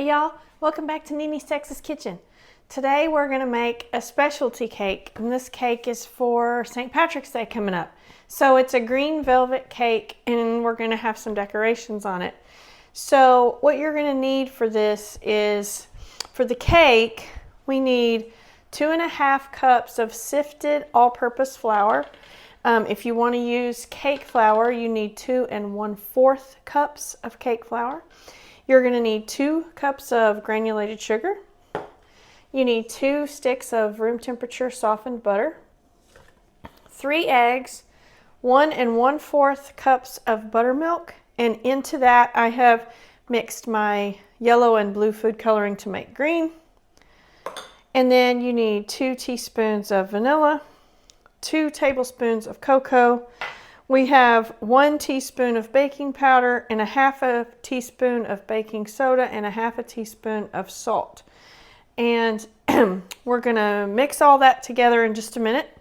Hey y'all, welcome back to Nini's Texas Kitchen. Today we're going to make a specialty cake, and this cake is for St. Patrick's Day coming up. So it's a green velvet cake, and we're going to have some decorations on it. So what you're going to need for this is, for the cake, we need 2.5 cups of sifted all-purpose flour. If you want to use cake flour, you need 2 1/4 cups of cake flour. You're going to need 2 cups of granulated sugar. You need 2 sticks of room temperature softened butter, 3 eggs, 1 1/4 cups of buttermilk, and into that I have mixed my yellow and blue food coloring to make green. And then you need 2 teaspoons of vanilla, 2 tablespoons of cocoa. We have 1 teaspoon of baking powder and 1/2 teaspoon of baking soda and 1/2 teaspoon of salt. And we're gonna mix all that together in just a minute.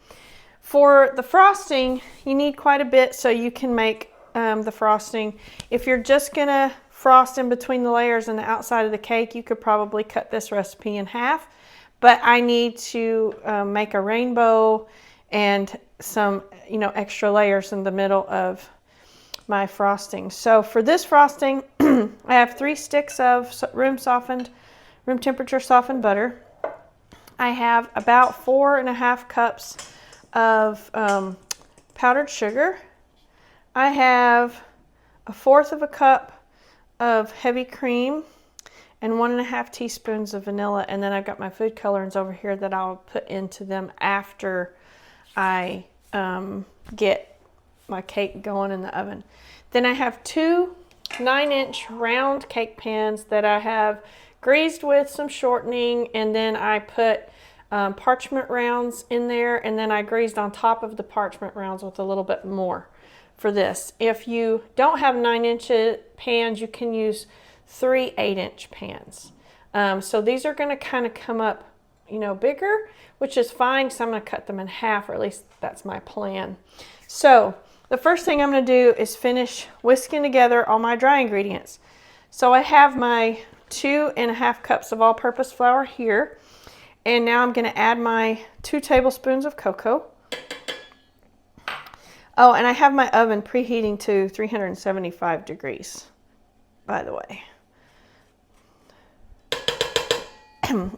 For the frosting, you need quite a bit so you can make the frosting. If you're just gonna frost in between the layers and the outside of the cake, you could probably cut this recipe in half. But I need to make a rainbow and some, extra layers in the middle of my frosting. So for this frosting, I have 3 sticks of room temperature softened butter. I have about 4.5 cups of powdered sugar. I have 1/4 cup of heavy cream and 1.5 teaspoons of vanilla. And then I've got my food colorings over here that I'll put into them after I get my cake going in the oven. Then I have 2 9-inch round cake pans that I have greased with some shortening, and then I put parchment rounds in there, and then I greased on top of the parchment rounds with a little bit more for this. If you don't have 9-inch pans, you can use 3 8-inch pans. So these are going to kind of come up bigger, which is fine, so I'm going to cut them in half, or at least that's my plan. So the first thing I'm going to do is finish whisking together all my dry ingredients. So I have my 2.5 cups of all-purpose flour here, and now I'm going to add my 2 tablespoons of cocoa. Oh, and I have my oven preheating to 375 degrees, by the way.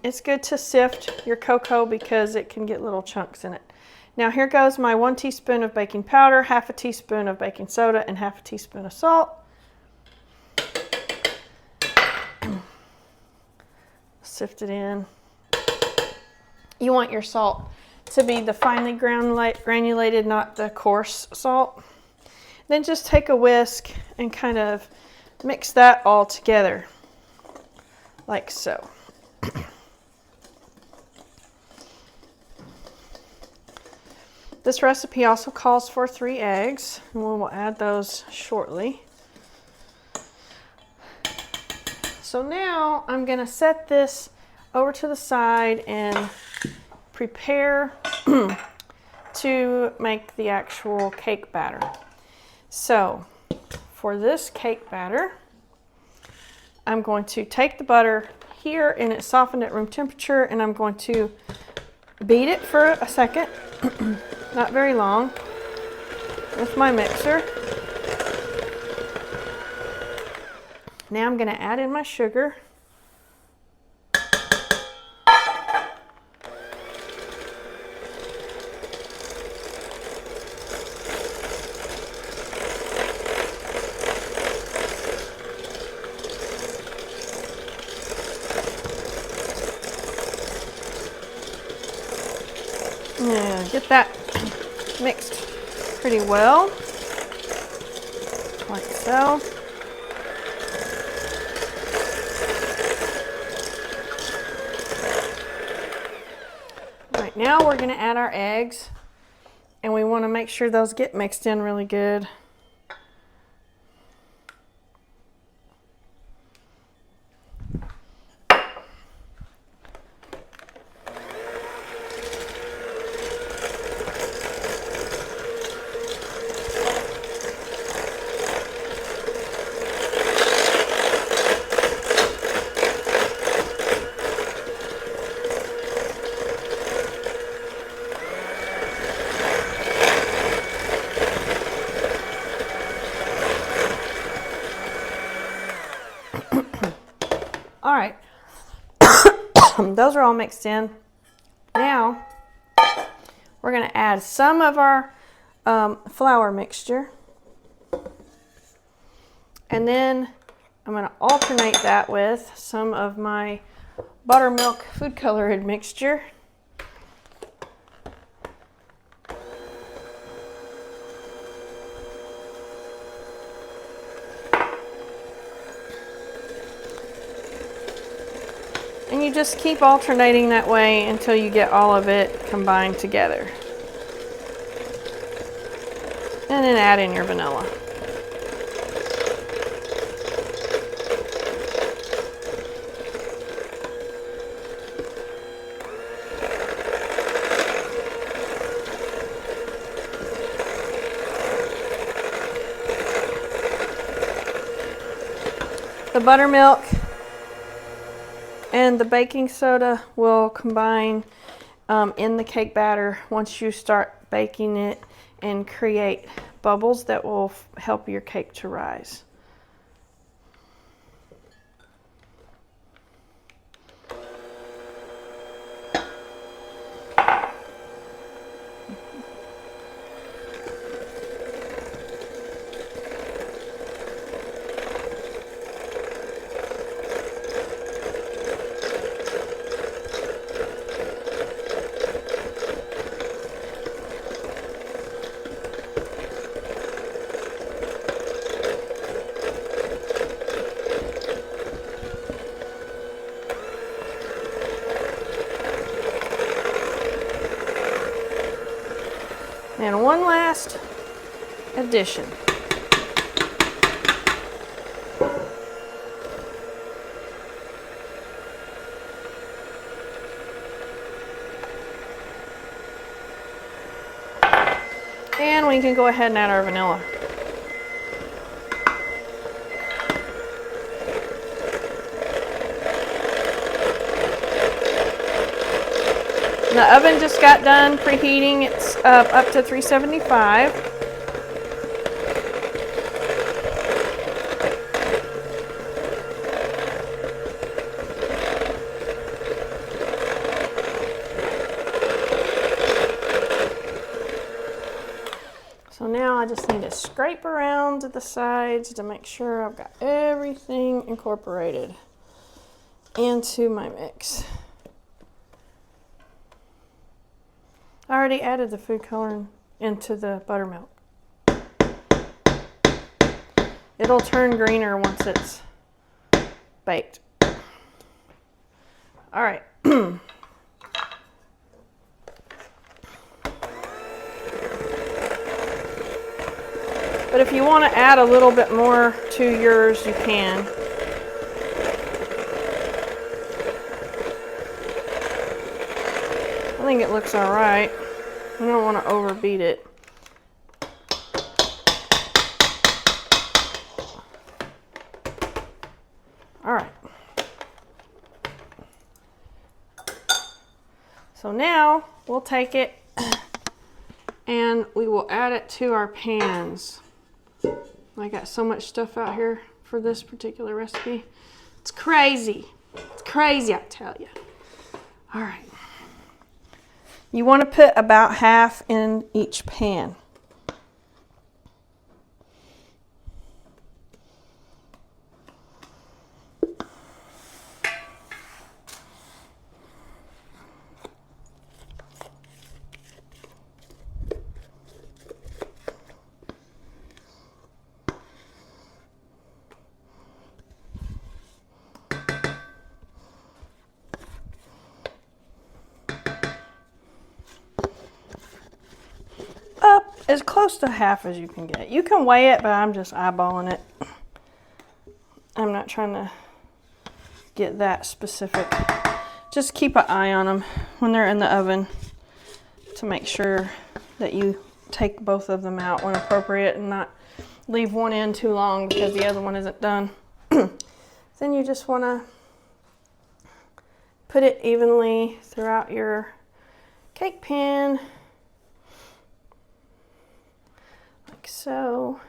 It's good to sift your cocoa because it can get little chunks in it. Now here goes my 1 teaspoon of baking powder, 1/2 teaspoon of baking soda, and 1/2 teaspoon of salt. Sift it in. You want your salt to be the finely granulated, not the coarse salt. Then just take a whisk and kind of mix that all together, like so. This recipe also calls for 3 eggs, and we will add those shortly. So now I'm going to set this over to the side and prepare to make the actual cake batter. So for this cake batter, I'm going to take the butter here, and it's softened at room temperature, and I'm going to beat it for a second, not very long, with my mixer. Now I'm going to add in my sugar. Yeah, get that mixed pretty well, like so. Right, now we're going to add our eggs, and we want to make sure those get mixed in really good. Those are all mixed in. Now, we're going to add some of our flour mixture. And then I'm going to alternate that with some of my buttermilk food colored mixture. And you just keep alternating that way until you get all of it combined together. And then add in your vanilla. The buttermilk and the baking soda will combine in the cake batter once you start baking it and create bubbles that will help your cake to rise. And one last addition. And we can go ahead and add our vanilla. The oven just got done preheating. It's up to 375. So now I just need to scrape around to the sides to make sure I've got everything incorporated into my mix. I already added the food coloring into the buttermilk. It'll turn greener once it's baked. All right. But if you want to add a little bit more to yours, you can. I think it looks all right. You don't want to overbeat it. All right. So now we'll take it and we will add it to our pans. I got so much stuff out here for this particular recipe. It's crazy. It's crazy, I tell you. All right. You want to put about half in each pan. As close to half as you can get. You can weigh it, but I'm just eyeballing it. I'm not trying to get that specific. Just keep an eye on them when they're in the oven to make sure that you take both of them out when appropriate and not leave one in too long because the other one isn't done. Then you just want to put it evenly throughout your cake pan. Like so.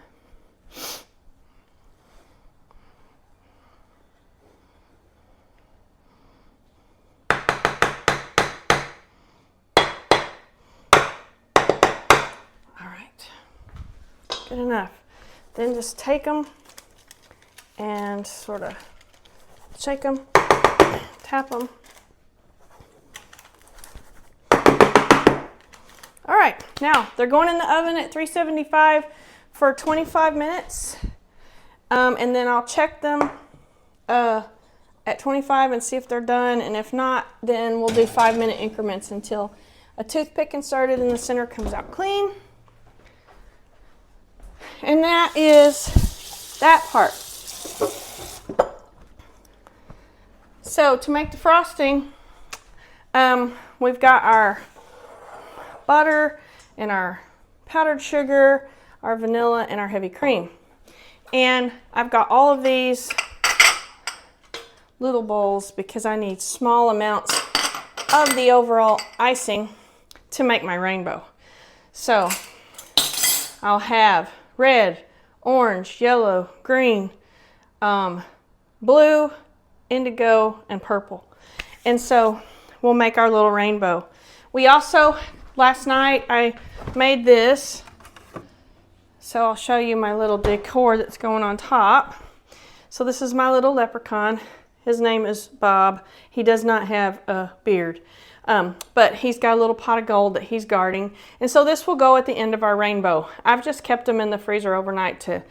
Good enough. Then just take them and sort of shake them, tap them. All right, now they're going in the oven at 375 for 25 minutes. And then I'll check them at 25 and see if they're done. And if not, then we'll do 5-minute increments until a toothpick inserted in the center comes out clean. And that is that part. So to make the frosting, we've got our butter and our powdered sugar, our vanilla, and our heavy cream. And I've got all of these little bowls because I need small amounts of the overall icing to make my rainbow. So I'll have red, orange, yellow, green, blue, indigo, and purple. And so we'll make our little rainbow. We also, last night I made this. So I'll show you my little decor that's going on top. So this is my little leprechaun. His name is Bob. He does not have a beard, but he's got a little pot of gold that he's guarding. And so this will go at the end of our rainbow. I've just kept them in the freezer overnight to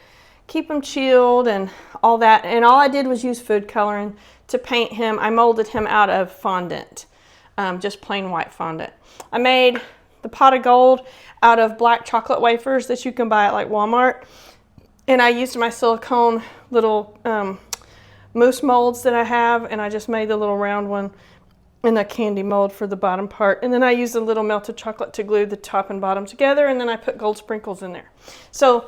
keep them chilled and all that. And all I did was use food coloring to paint him. I molded him out of fondant, just plain white fondant. I made the pot of gold out of black chocolate wafers that you can buy at like Walmart. And I used my silicone little mousse molds that I have, and I just made the little round one in a candy mold for the bottom part. And then I used a little melted chocolate to glue the top and bottom together, and then I put gold sprinkles in there. So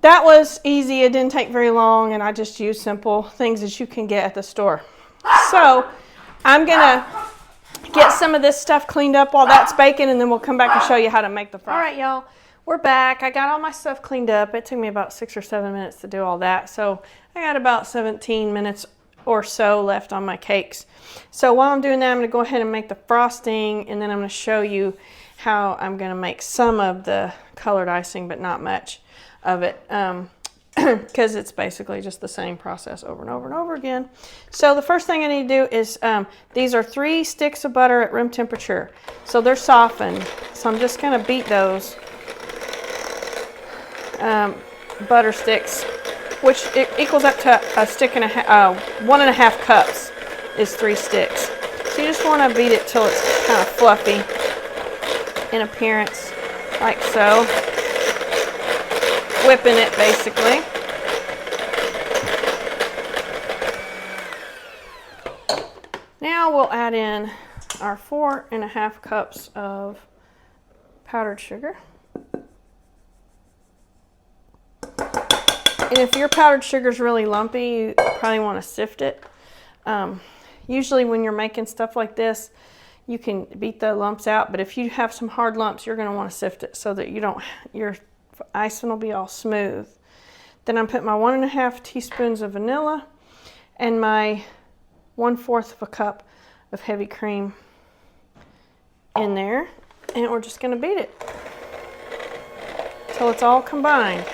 that was easy. It didn't take very long, and I just used simple things that you can get at the store. So I'm gonna get some of this stuff cleaned up while that's baking, and then we'll come back and show you how to make the frosting. All right, y'all, we're back. I got all my stuff cleaned up. It took me about 6 or 7 minutes to do all that. So I got about 17 minutes or so left on my cakes. So while I'm doing that, I'm gonna go ahead and make the frosting, and then I'm gonna show you how I'm gonna make some of the colored icing, but not much of it. Because it's basically just the same process over and over and over again. So the first thing I need to do is, these are 3 sticks of butter at room temperature. So they're softened. So I'm just gonna beat those butter sticks, which it equals up to a stick and a half, 1.5 cups is 3 sticks. So you just wanna beat it till it's kind of fluffy in appearance, like so. Whipping it basically. Now we'll add in our 4.5 cups of powdered sugar. And if your powdered sugar is really lumpy, you probably want to sift it. Usually when you're making stuff like this, you can beat the lumps out, but if you have some hard lumps, you're going to want to sift it so that you don't, your icing will be all smooth. Then I'm putting my 1.5 teaspoons of vanilla and my 1/4 of a cup of heavy cream in there, and we're just going to beat it till it's all combined.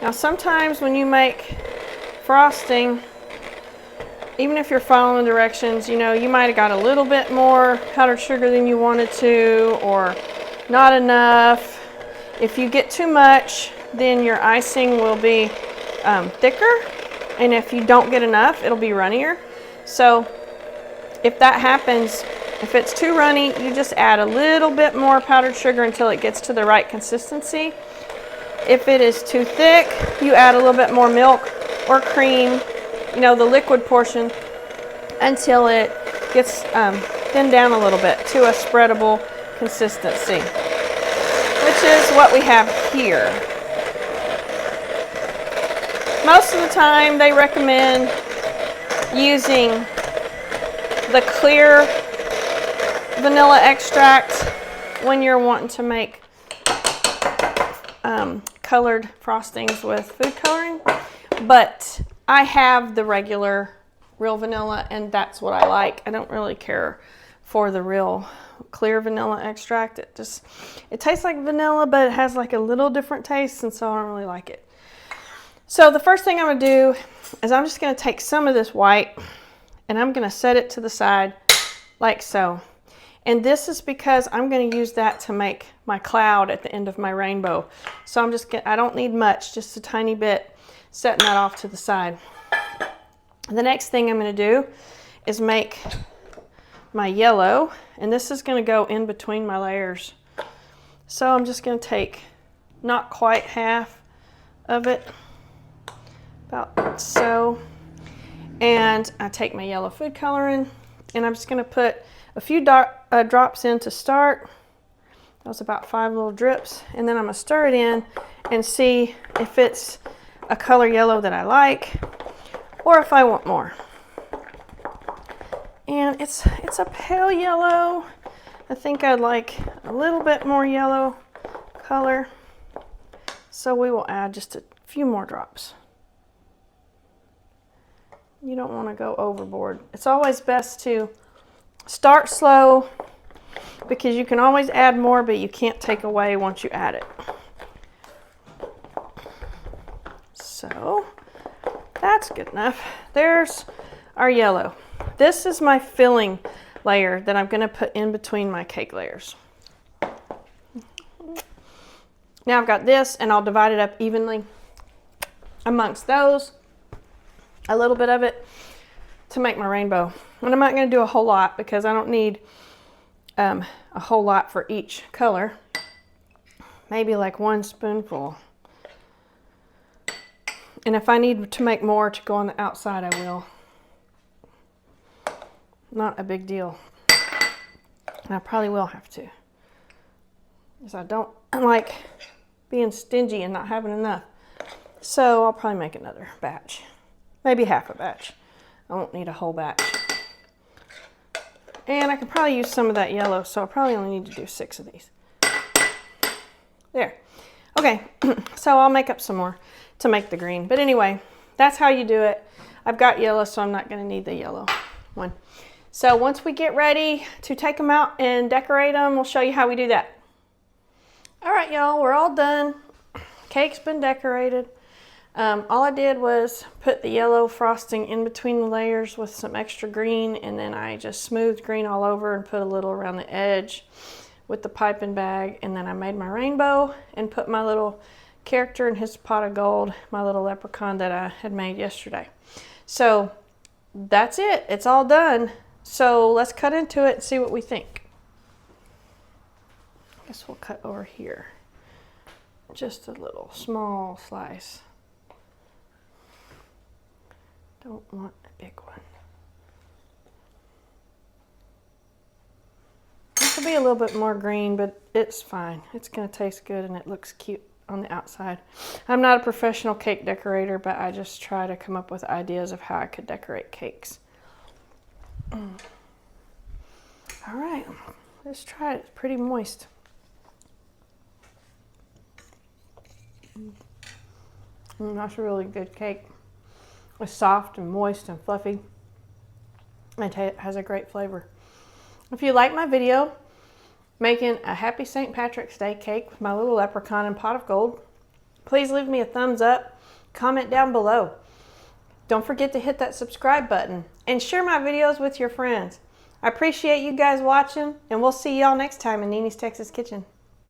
Now sometimes when you make frosting, even if you're following directions, you know, you might have got a little bit more powdered sugar than you wanted to, or not enough. If you get too much, then your icing will be thicker, and if you don't get enough, it'll be runnier. So if that happens, if it's too runny, you just add a little bit more powdered sugar until it gets to the right consistency. If it is too thick, you add a little bit more milk or cream, you know, the liquid portion, until it gets thinned down a little bit to a spreadable consistency, which is what we have here. Most of the time they recommend using the clear vanilla extract when you're wanting to make colored frostings with food coloring, but I have the regular real vanilla, and that's what I like. I don't really care for the real clear vanilla extract. It tastes like vanilla, but it has like a little different taste, and so I don't really like it. So the first thing I'm gonna do is I'm just gonna take some of this white and I'm gonna set it to the side like so. And this is because I'm gonna use that to make my cloud at the end of my rainbow. So I don't need much, just a tiny bit, setting that off to the side. The next thing I'm gonna do is make my yellow, and this is gonna go in between my layers. So I'm just gonna take not quite half of it, about so, and I take my yellow food coloring, and I'm just gonna put a few drops in to start. That was about 5 little drips, and then I'm gonna stir it in and see if it's a color yellow that I like, or if I want more. And it's a pale yellow. I think I'd like a little bit more yellow color, so we will add just a few more drops. You don't want to go overboard. It's always best to start slow, because you can always add more, but you can't take away once you add it. So that's good enough. There's our yellow. This is my filling layer that I'm going to put in between my cake layers. Now I've got this, and I'll divide it up evenly amongst those, a little bit of it, to make my rainbow. And I'm not going to do a whole lot because I don't need a whole lot for each color. Maybe like 1 spoonful. And if I need to make more to go on the outside, I will. Not a big deal. And I probably will have to, because I don't like being stingy and not having enough. So I'll probably make another batch. Maybe half a batch. I won't need a whole batch. And I could probably use some of that yellow, so I probably only need to do 6 of these. There. Okay, so I'll make up some more to make the green. But anyway, that's how you do it. I've got yellow, so I'm not going to need the yellow one. So once we get ready to take them out and decorate them, we'll show you how we do that. All right, y'all, we're all done. Cake's been decorated. All I did was put the yellow frosting in between the layers with some extra green, and then I just smoothed green all over and put a little around the edge with the piping bag, and then I made my rainbow and put my little character in his pot of gold, my little leprechaun that I had made yesterday. So that's it. It's all done. So let's cut into it and see what we think. I guess we'll cut over here. Just a little small slice. Don't want a big one. This will be a little bit more green, but it's fine. It's going to taste good, and it looks cute on the outside. I'm not a professional cake decorator, but I just try to come up with ideas of how I could decorate cakes. All right, let's try it. It's pretty moist. That's a really good cake. It's soft and moist and fluffy. It has a great flavor. If you like my video, making a happy St. Patrick's Day cake with my little leprechaun and pot of gold, please leave me a thumbs up, comment down below. Don't forget to hit that subscribe button and share my videos with your friends. I appreciate you guys watching, and we'll see y'all next time in Nini's Texas Kitchen.